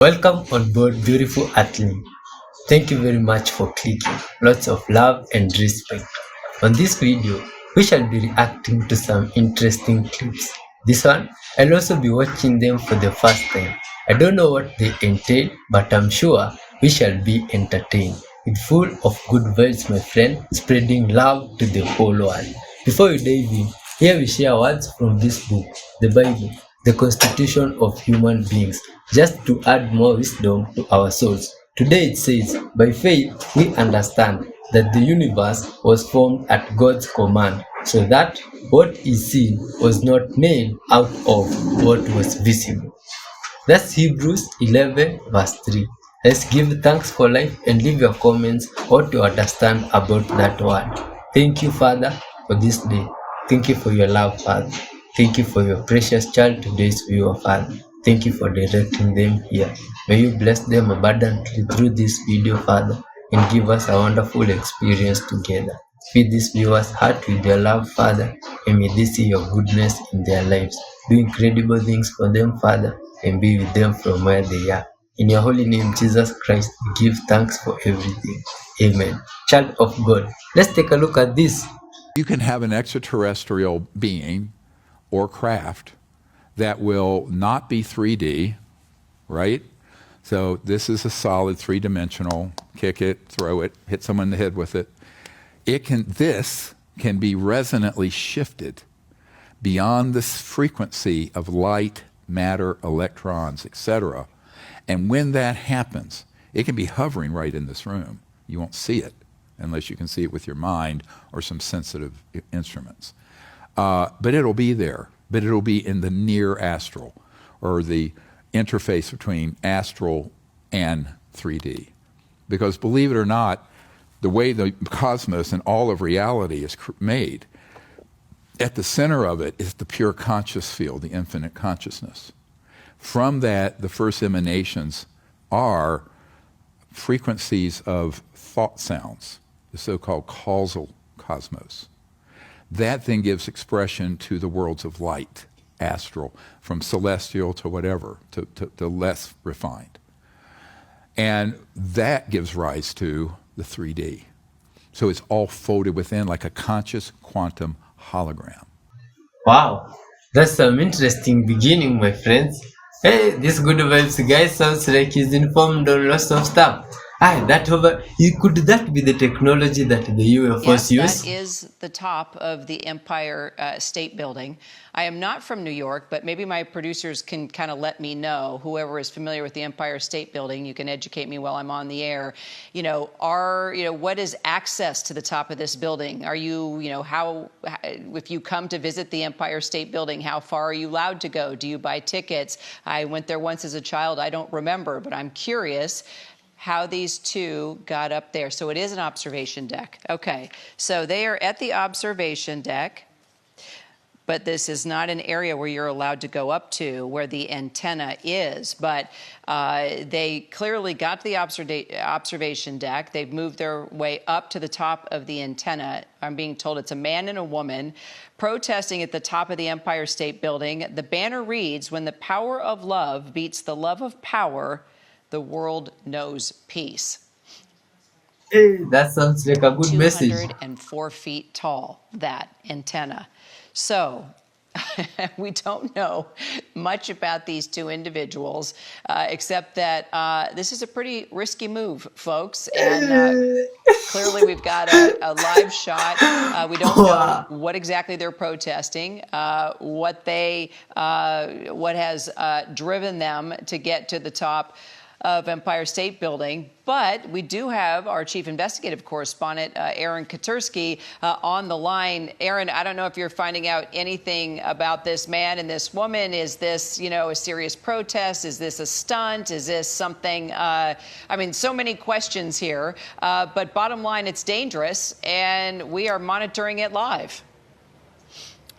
Welcome on board, beautiful Athlete. Thank you very much for clicking. Lots of love and respect. On this video, we shall be reacting to some interesting clips. This one, I'll also be watching them for the first time. I don't know what they entail, but I'm sure we shall be entertained. It's full of good vibes, my friend, spreading love to the whole world. Before we dive in, here we share words from this book, the Bible, the constitution of human beings, just to add more wisdom to our souls. Today it says, by faith we understand that the universe was formed at God's command, so that what is seen was not made out of what was visible. That's Hebrews 11, verse 3. Let's give thanks for life and leave your comments what you understand about that word. Thank you, Father, for this day. Thank you for your love, Father. Thank you for your precious child, today's viewer, Father. Thank you for directing them here. May you bless them abundantly through this video, Father, and give us a wonderful experience together. Feed this viewer's heart with your love, Father, and may they see your goodness in their lives. Do incredible things for them, Father, and be with them from where they are. In your holy name, Jesus Christ, we give thanks for everything. Amen. Child of God, let's take a look at this. You can have an extraterrestrial being or craft that will not be 3D, right? So this is a solid three-dimensional, kick it, throw it, hit someone in the head with it. This can be resonantly shifted beyond this frequency of light, matter, electrons, etc. And when that happens, it can be hovering right in this room. You won't see it unless you can see it with your mind or some sensitive instruments. But it'll be there. But it'll be in the near astral, or the interface between astral and 3D. Because believe it or not, the way the cosmos and all of reality is made, at the center of it is the pure conscious field, the infinite consciousness. From that, the first emanations are frequencies of thought sounds, the so-called causal cosmos. That then gives expression to the worlds of light, astral, from celestial to whatever, to less refined. And that gives rise to the 3D. So it's all folded within like a conscious quantum hologram. Wow, that's some interesting beginning, my friends. Hey, this good vibes guy sounds like he's informed on lots of stuff. Could that be the technology that the UFOs use? That is the top of the Empire State Building. I am not from New York, but maybe my producers can kind of let me know. Whoever is familiar with the Empire State Building, you can educate me while I'm on the air. What is access to the top of this building? Are you, if you come to visit the Empire State Building, how far are you allowed to go? Do you buy tickets? I went there once as a child. I don't remember, but I'm curious how these two got up there. So it is an observation deck. Okay, so they are at the observation deck, but this is not an area where you're allowed to go up to where the antenna is. But they clearly got to the observation deck. They've moved their way up to the top of the antenna. I'm being told it's a man and a woman protesting at the top of the Empire State Building. The banner reads, "When the power of love beats the love of power, the world knows peace." Hey, that sounds like a good message. 204 feet tall, that antenna. So we don't know much about these two individuals, except that this is a pretty risky move, folks. And clearly we've got a live shot. We don't know what exactly they're protesting, what has driven them to get to the top of Empire State Building. But we do have our chief investigative correspondent, Aaron Katursky, on the line. Aaron, I don't know if you're finding out anything about this man and this woman. Is this, a serious protest? Is this a stunt? Is this something? So many questions here. But bottom line, it's dangerous, and we are monitoring it live.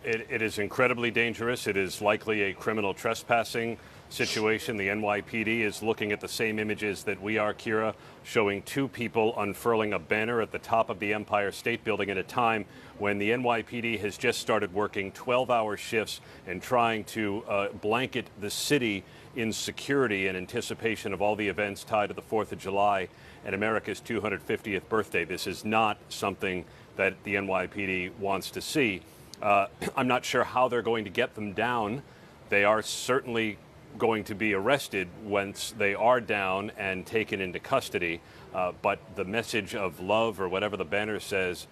It is incredibly dangerous. It is likely a criminal trespassing situation. The NYPD is looking at the same images that we are, Kira, showing two people unfurling a banner at the top of the Empire State Building at a time when the NYPD has just started working 12-hour shifts and trying to blanket the city in security in anticipation of all the events tied to the 4th of July and America's 250th birthday. This is not something that the NYPD wants to see. I'm not sure how they're going to get them down. They are certainly going to be arrested once they are down and taken into custody. But the message of love, or whatever the banner says,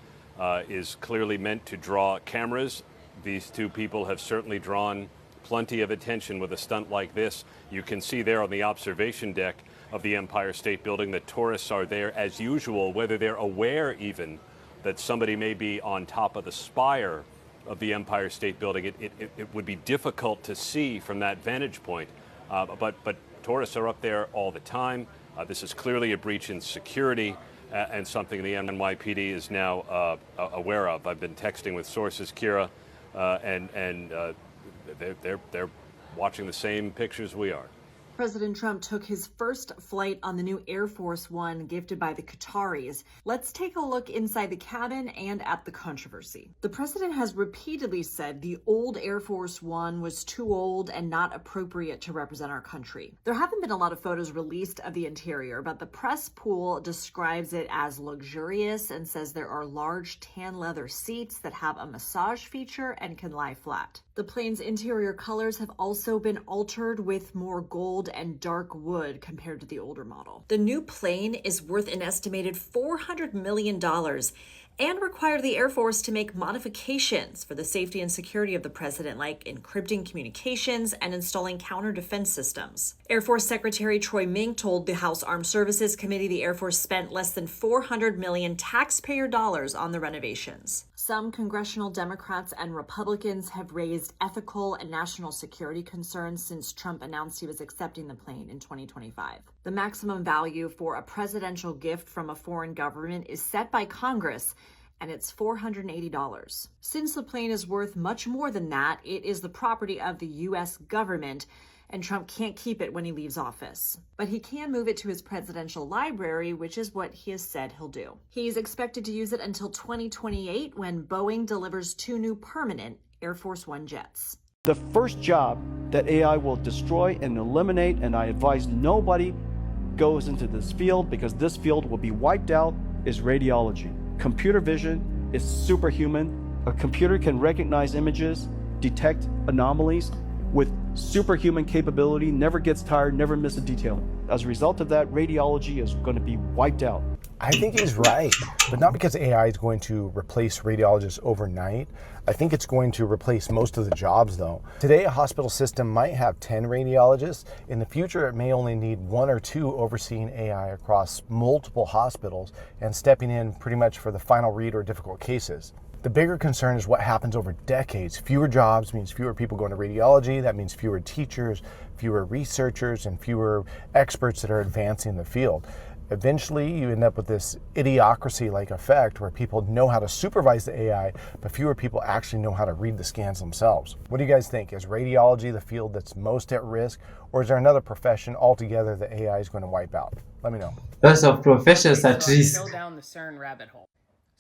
is clearly meant to draw cameras. These two people have certainly drawn plenty of attention with a stunt like this. You can see there on the observation deck of the Empire State Building that tourists are there as usual, whether they're aware even that somebody may be on top of the spire of the Empire State Building. It would be difficult to see from that vantage point. But tourists are up there all the time. This is clearly a breach in security and something the NYPD is now aware of. I've been texting with sources, Kira, and they're watching the same pictures we are. President Trump took his first flight on the new Air Force One gifted by the Qataris. Let's take a look inside the cabin and at the controversy. The president has repeatedly said the old Air Force One was too old and not appropriate to represent our country. There haven't been a lot of photos released of the interior, but the press pool describes it as luxurious and says there are large tan leather seats that have a massage feature and can lie flat. The plane's interior colors have also been altered with more gold and dark wood compared to the older model. The new plane is worth an estimated $400 million and required the Air Force to make modifications for the safety and security of the president, like encrypting communications and installing counter-defense systems. Air Force Secretary Troy Mink told the House Armed Services Committee the Air Force spent less than $400 million taxpayer dollars on the renovations. Some congressional Democrats and Republicans have raised ethical and national security concerns since Trump announced he was accepting the plane in 2025. The maximum value for a presidential gift from a foreign government is set by Congress, and it's $480. Since the plane is worth much more than that, it is the property of the U.S. government, and Trump can't keep it when he leaves office. But he can move it to his presidential library, which is what he has said he'll do. He's expected to use it until 2028, when Boeing delivers 2 new permanent Air Force One jets. The first job that AI will destroy and eliminate, and I advise nobody goes into this field because this field will be wiped out, is radiology. Computer vision is superhuman. A computer can recognize images, detect anomalies with superhuman capability, never gets tired, never miss a detail. As a result of that, radiology is going to be wiped out. I think he's right, but not because AI is going to replace radiologists overnight. I think it's going to replace most of the jobs, though. Today, a hospital system might have 10 radiologists. In the future, it may only need 1 or 2 overseeing AI across multiple hospitals and stepping in pretty much for the final read or difficult cases. The bigger concern is what happens over decades. Fewer jobs means fewer people going to radiology. That means fewer teachers, fewer researchers, and fewer experts that are advancing the field. Eventually, you end up with this idiocracy-like effect where people know how to supervise the AI, but fewer people actually know how to read the scans themselves. What do you guys think? Is radiology the field that's most at risk, or is there another profession altogether that AI is going to wipe out? Let me know. Lots of professions at risk. Go down the CERN rabbit hole.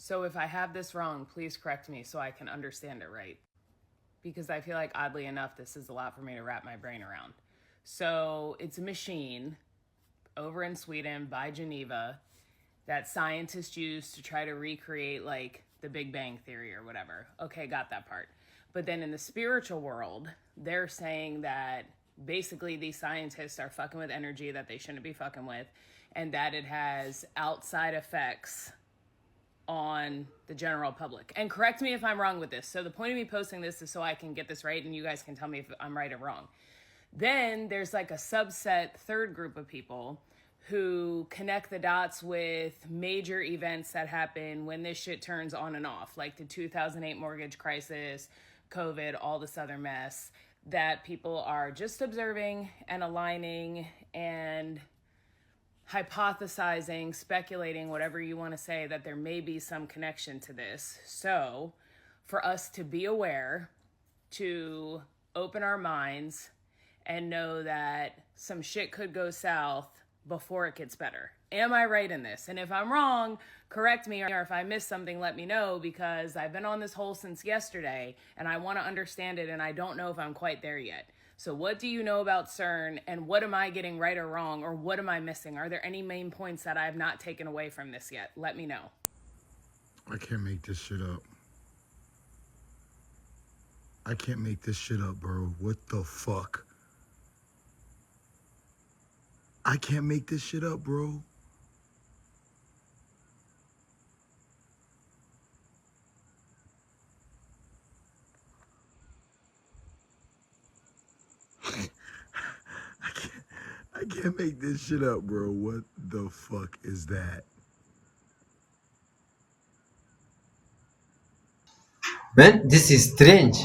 So if I have this wrong, please correct me so I can understand it right. Because I feel like, oddly enough, this is a lot for me to wrap my brain around. So it's a machine over in Sweden by Geneva that scientists use to try to recreate like the Big Bang Theory or whatever. Okay, got that part. But then in the spiritual world, they're saying that basically these scientists are fucking with energy that they shouldn't be fucking with, and that it has outside effects on the general public. And correct me if I'm wrong with this. So the point of me posting this is so I can get this right and you guys can tell me if I'm right or wrong. Then there's like a subset third group of people who connect the dots with major events that happen when this shit turns on and off, like the 2008 mortgage crisis, COVID, all this other mess, that people are just observing and aligning and hypothesizing, speculating, whatever you want to say, that there may be some connection to this. So for us to be aware, to open our minds and know that some shit could go south before it gets better. Am I right in this? And if I'm wrong, correct me, or if I missed something, let me know, because I've been on this hole since yesterday and I want to understand it and I don't know if I'm quite there yet. So what do you know about CERN, and what am I getting right or wrong, or what am I missing? Are there any main points that I have not taken away from this yet? Let me know. I can't make this shit up. I can't make this shit up, bro. What the fuck? I can't make this shit up, bro. I can't make this shit up, bro. What the fuck is that? Man, this is strange.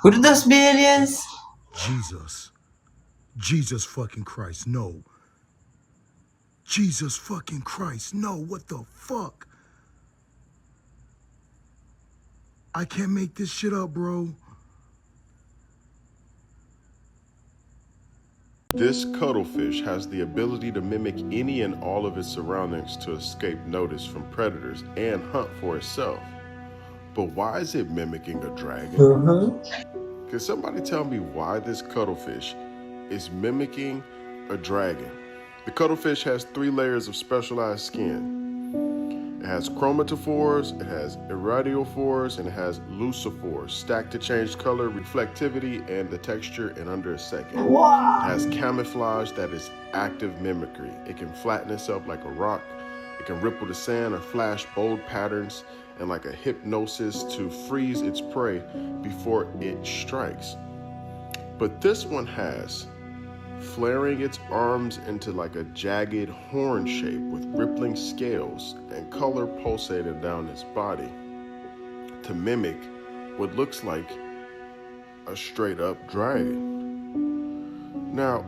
Could those be aliens? Jesus. Jesus fucking Christ, no. Jesus fucking Christ, no. What the fuck? I can't make this shit up, bro. This cuttlefish has the ability to mimic any and all of its surroundings to escape notice from predators and hunt for itself. But why is it mimicking a dragon? Can somebody tell me why this cuttlefish is mimicking a dragon? The cuttlefish has 3 layers of specialized skin. It has chromatophores, it has iridophores, and it has lucifores, stacked to change color, reflectivity, and the texture in under a second. It has camouflage that is active mimicry. It can flatten itself like a rock. It can ripple the sand or flash bold patterns, and like a hypnosis to freeze its prey before it strikes. But this one has flaring its arms into like a jagged horn shape with rippling scales and color pulsating down its body to mimic what looks like a straight up dragon. Now,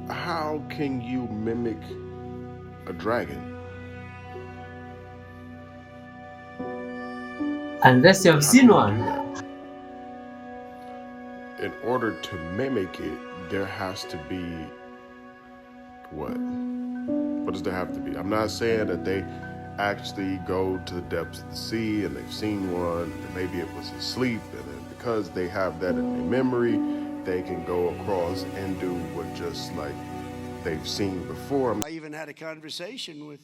how can you mimic a dragon? Unless you have seen one. In order to mimic it, there has to be what? What does there have to be? I'm not saying that they actually go to the depths of the sea and they've seen one, and maybe it was asleep, and then because they have that in their memory, they can go across and do what just like they've seen before. I even had a conversation with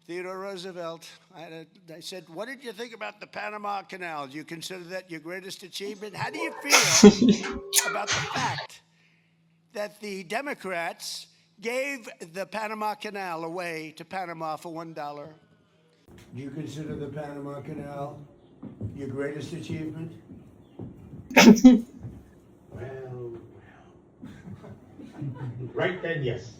Theodore Roosevelt. I said, what did you think about the Panama Canal? Do you consider that your greatest achievement? How do you feel about the fact that the Democrats gave the Panama Canal away to Panama for $1? Do you consider the Panama Canal your greatest achievement? Well. Right then, yes.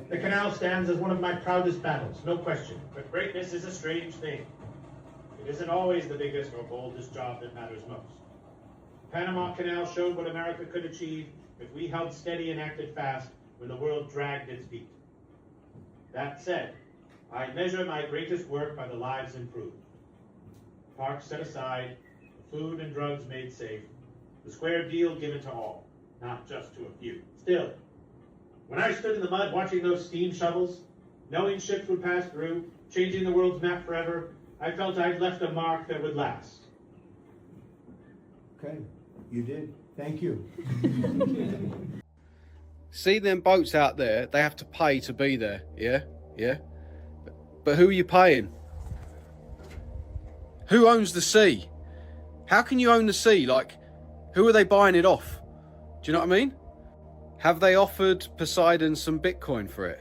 The canal stands as one of my proudest battles, no question. But greatness is a strange thing. It isn't always the biggest or boldest job that matters most. The Panama Canal showed what America could achieve if we held steady and acted fast when the world dragged its feet. That said, I measure my greatest work by the lives improved. Parks set aside, food and drugs made safe, the square deal given to all, not just to a few. Still, when I stood in the mud watching those steam shovels, knowing ships would pass through, changing the world's map forever, I felt I'd left a mark that would last. Okay, you did. Thank you. See them boats out there, they have to pay to be there, yeah? But who are you paying? Who owns the sea? How can you own the sea? Like, who are they buying it off? Do you know what I mean? Have they offered Poseidon some Bitcoin for it?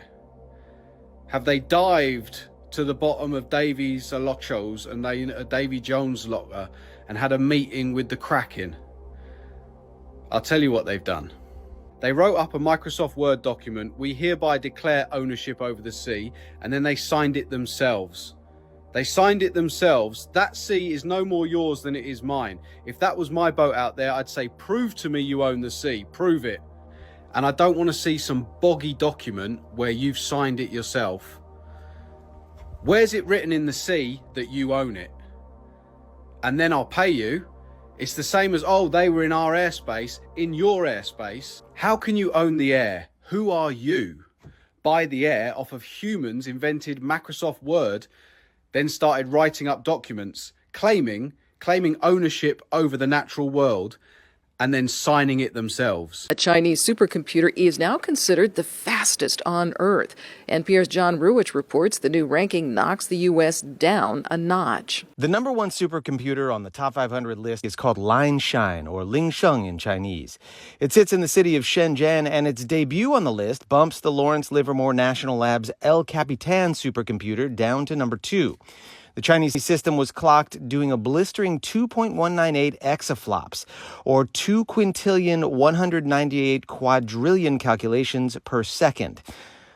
Have they dived to the bottom of Davy's lockers and Davy Jones' locker and had a meeting with the Kraken? I'll tell you what they've done. They wrote up a Microsoft Word document, we hereby declare ownership over the sea, and then they signed it themselves. They signed it themselves. That sea is no more yours than it is mine. If that was my boat out there, I'd say, prove to me you own the sea, prove it. And I don't want to see some boggy document where you've signed it yourself. Where's it written in the sea that you own it? And then I'll pay you. It's the same as, oh, they were in our airspace, in your airspace. How can you own the air? Who are you? Buy the air off of humans, invented Microsoft Word, then started writing up documents, claiming ownership over the natural world, and then signing it themselves. A Chinese supercomputer is now considered the fastest on Earth. NPR's John Ruwich reports the new ranking knocks the U.S. down a notch. The number one supercomputer on the top 500 list is called Linshine, or Lingsheng in Chinese. It sits in the city of Shenzhen, and its debut on the list bumps the Lawrence Livermore National Lab's El Capitan supercomputer down to number 2. The Chinese system was clocked doing a blistering 2.198 exaflops, or 2 quintillion 198 quadrillion calculations per second.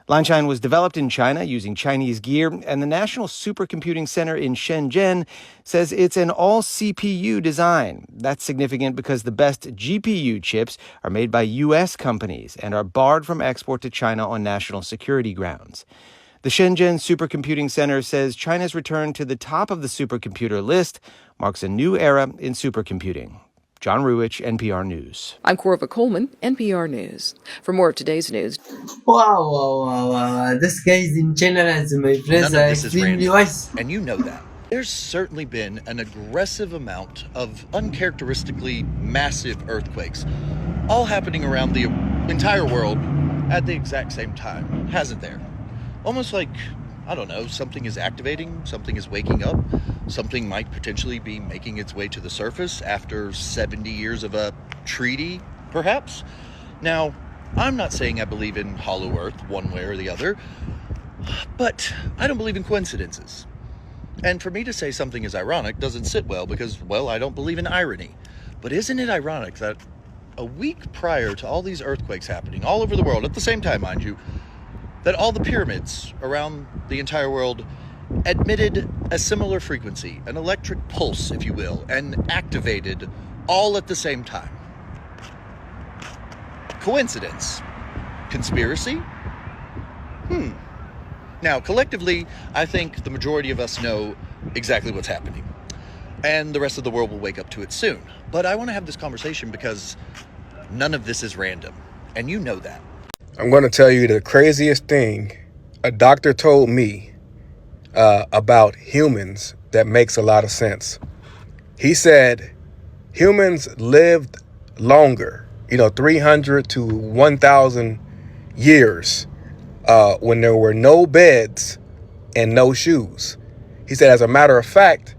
Linshine was developed in China using Chinese gear, and the National Supercomputing Center in Shenzhen says it's an all-CPU design. That's significant because the best GPU chips are made by U.S. companies and are barred from export to China on national security grounds. The Shenzhen Supercomputing Center says China's return to the top of the supercomputer list marks a new era in supercomputing. John Ruwich, NPR News. I'm Corva Coleman, NPR News. For more of today's news. Wow. This guy is in China as my friends are extremely wise. And you know that. There's certainly been an aggressive amount of uncharacteristically massive earthquakes, all happening around the entire world at the exact same time, hasn't there? Almost like, I don't know, something is activating, something is waking up, something might potentially be making its way to the surface after 70 years of a treaty, perhaps? Now, I'm not saying I believe in hollow earth one way or the other, but I don't believe in coincidences. And for me to say something is ironic doesn't sit well because, well, I don't believe in irony. But isn't it ironic that a week prior to all these earthquakes happening all over the world, at the same time, mind you, that all the pyramids around the entire world emitted a similar frequency, an electric pulse, if you will, and activated all at the same time? Coincidence? Conspiracy? Now, collectively, I think the majority of us know exactly what's happening, and the rest of the world will wake up to it soon. But I want to have this conversation because none of this is random, and you know that. I'm going to tell you the craziest thing a doctor told me about humans that makes a lot of sense. He said humans lived longer, 300 to 1,000 years when there were no beds and no shoes. He said, as a matter of fact,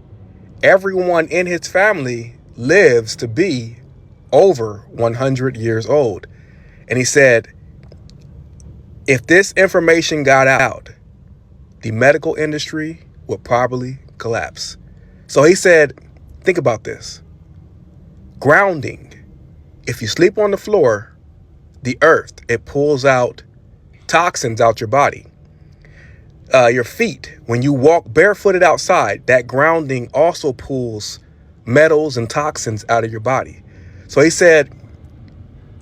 everyone in his family lives to be over 100 years old. And he said, if this information got out, the medical industry would probably collapse. So he said, think about this. Grounding. If you sleep on the floor, the earth, it pulls out toxins out your body. Your feet, when you walk barefooted outside, that grounding also pulls metals and toxins out of your body. So he said,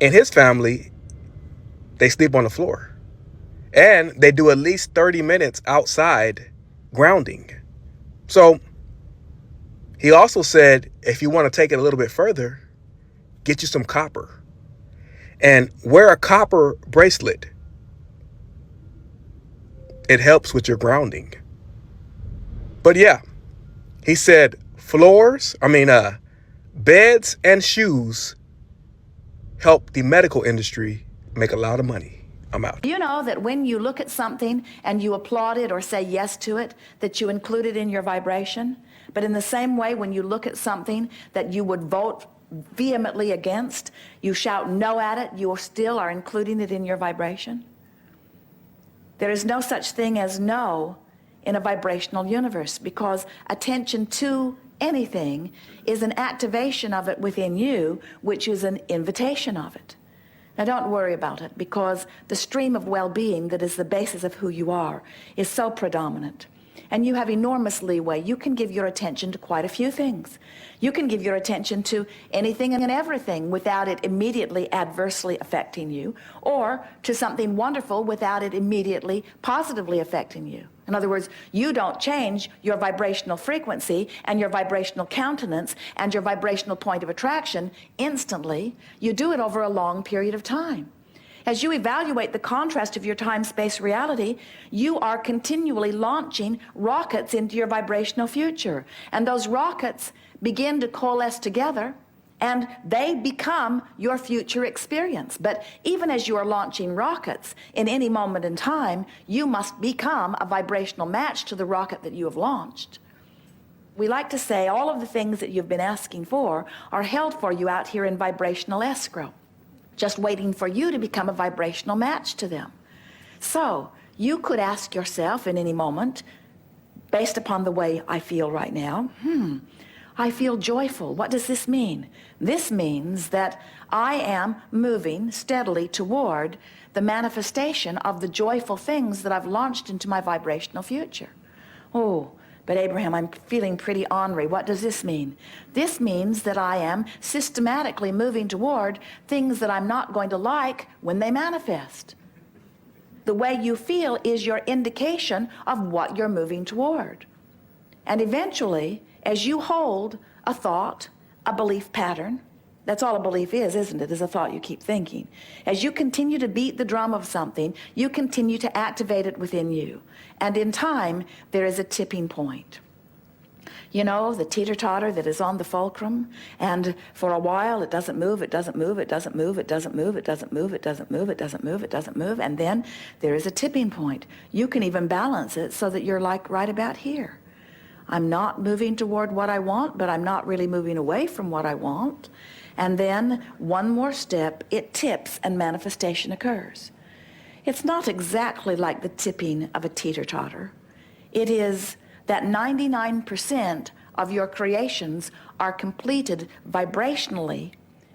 in his family, they sleep on the floor. And they do at least 30 minutes outside grounding. So he also said, if you want to take it a little bit further, get you some copper and wear a copper bracelet. It helps with your grounding. But yeah, he said beds and shoes help the medical industry make a lot of money. I'm out. You know that when you look at something and you applaud it or say yes to it, that you include it in your vibration? But in the same way, when you look at something that you would vote vehemently against, you shout no at it, you still are including it in your vibration? There is no such thing as no in a vibrational universe, because attention to anything is an activation of it within you, which is an invitation of it. Now, don't worry about it, because the stream of well-being that is the basis of who you are is so predominant. and you have enormous leeway. You can give your attention to quite a few things. You can give your attention to anything and everything without it immediately adversely affecting you, or to something wonderful without it immediately positively affecting you. In other words, you don't change your vibrational frequency and your vibrational countenance and your vibrational point of attraction instantly. You do it over a long period of time. As you evaluate the contrast of your time-space reality, you are continually launching rockets into your vibrational future. And those rockets begin to coalesce together, and they become your future experience. But even as you are launching rockets, in any moment in time, you must become a vibrational match to the rocket that you have launched. We like to say all of the things that you've been asking for are held for you out here in vibrational escrow, just waiting for you to become a vibrational match to them. So you could ask yourself in any moment, based upon the way I feel right now, I feel joyful. What does this mean? This means that I am moving steadily toward the manifestation of the joyful things that I've launched into my vibrational future. Oh, but Abraham, I'm feeling pretty ornery. What does this mean? This means that I am systematically moving toward things that I'm not going to like when they manifest. The way you feel is your indication of what you're moving toward. And eventually, as you hold a thought, a belief pattern, that's all a belief is, isn't it? Is a thought you keep thinking. As you continue to beat the drum of something, you continue to activate it within you. And in time, there is a tipping point. You know, the teeter-totter that is on the fulcrum, and for a while it doesn't move, it doesn't move, it doesn't move, it doesn't move, it doesn't move, it doesn't move, it doesn't move, it doesn't move, and then there is a tipping point. You can even balance it so that you're like right about here. I'm not moving toward what I want, but I'm not really moving away from what I want. And then one more step, it tips and manifestation occurs. It's not exactly like the tipping of a teeter-totter. It is that 99% of your creations are completed vibrationally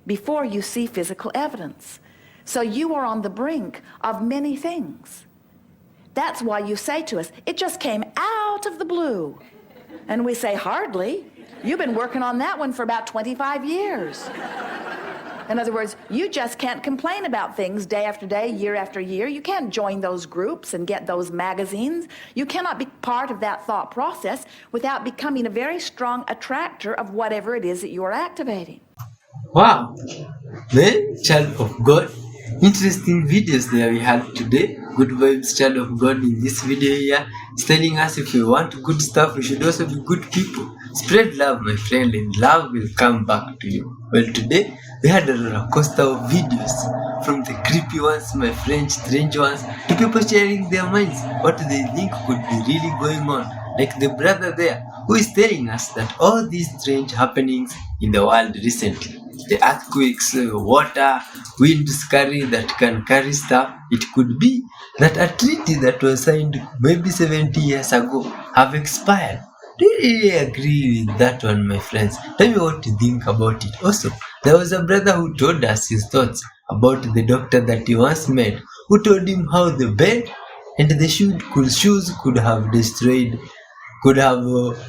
before you see physical evidence. So you are on the brink of many things. That's why you say to us, it just came out of the blue. And we say, hardly. You've been working on that one for about 25 years. In other words, you just can't complain about things day after day, year after year. You can't join those groups and get those magazines. You cannot be part of that thought process without becoming a very strong attractor of whatever it is that you are activating. Wow, man, child of God. Interesting videos there we had today. Good vibes, child of God. In this video here, it's telling us if we want good stuff, we should also be good people. Spread love, my friend, and love will come back to you. Well, today we had a roller coaster of videos, from the creepy ones, my friend, strange ones, to people sharing their minds, what they think could be really going on. Like the brother there, who is telling us that all these strange happenings in the world recently, the earthquakes, water, wind scurry that can carry stuff, it could be that a treaty that was signed maybe 70 years ago have expired. Do you really agree with that one, my friends? Tell me what you think about it. Also, there was a brother who told us his thoughts about the doctor that he once met, who told him how the bed and the shoes could have destroyed, could have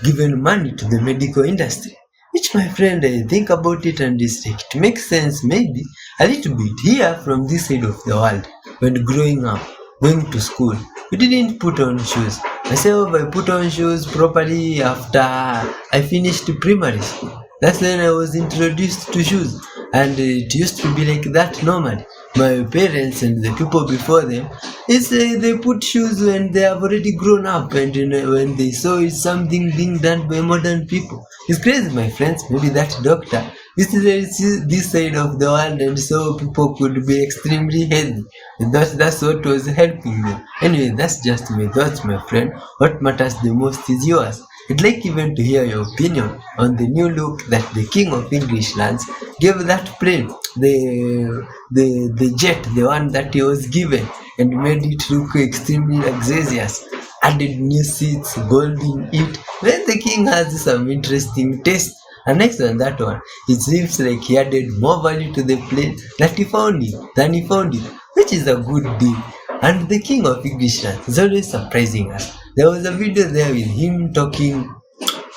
given money to the medical industry. Which, my friend, I think about it and it makes sense maybe a little bit here from this side of the world. When growing up, going to school, we didn't put on shoes. Myself, I put on shoes properly after I finished primary school. That's when I was introduced to shoes, and it used to be like that normally. My parents and the people before them, they put shoes when they have already grown up, and when they saw it's something being done by modern people. It's crazy, my friends. Maybe that doctor visited this side of the world and so people could be extremely healthy. And that's what was helping them. Anyway, that's just my thoughts, my friend. What matters the most is yours. I'd like even to hear your opinion on the new look that the King of English lands gave that plane, the jet, the one that he was given, and made it look extremely luxurious. Added new seats, gold in it. Well, the king has some interesting taste. And next on that one, it seems like he added more value to the plane than he found it, which is a good deal. And the King of English is always surprising us. There was a video there with him talking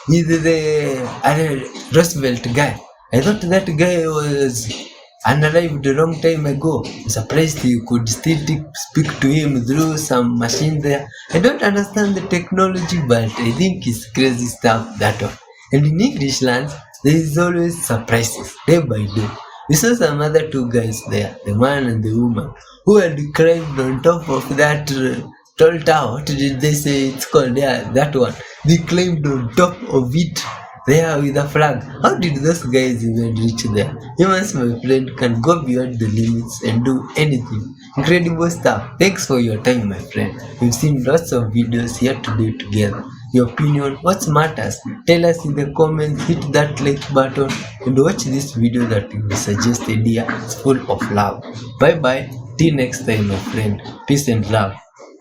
with the Roosevelt guy. I thought that guy was unarrived a long time ago. I'm surprised you could still speak to him through some machine there. I don't understand the technology, but I think it's crazy stuff, that one. And in English lands, there is always surprises, day by day. We saw some other two guys there, the man and the woman, who had climbed on top of that tall tower. What did they say it's called? Yeah, that one. They climbed on top of it there with a flag. How did those guys even reach there? Humans, my friend, can go beyond the limits and do anything. Incredible stuff. Thanks for your time, my friend. We've seen lots of videos here today together. Your opinion, what matters? Tell us in the comments, hit that like button, and watch this video that we suggested here. It's full of love. Bye bye. Till next time, my friend. Peace and love.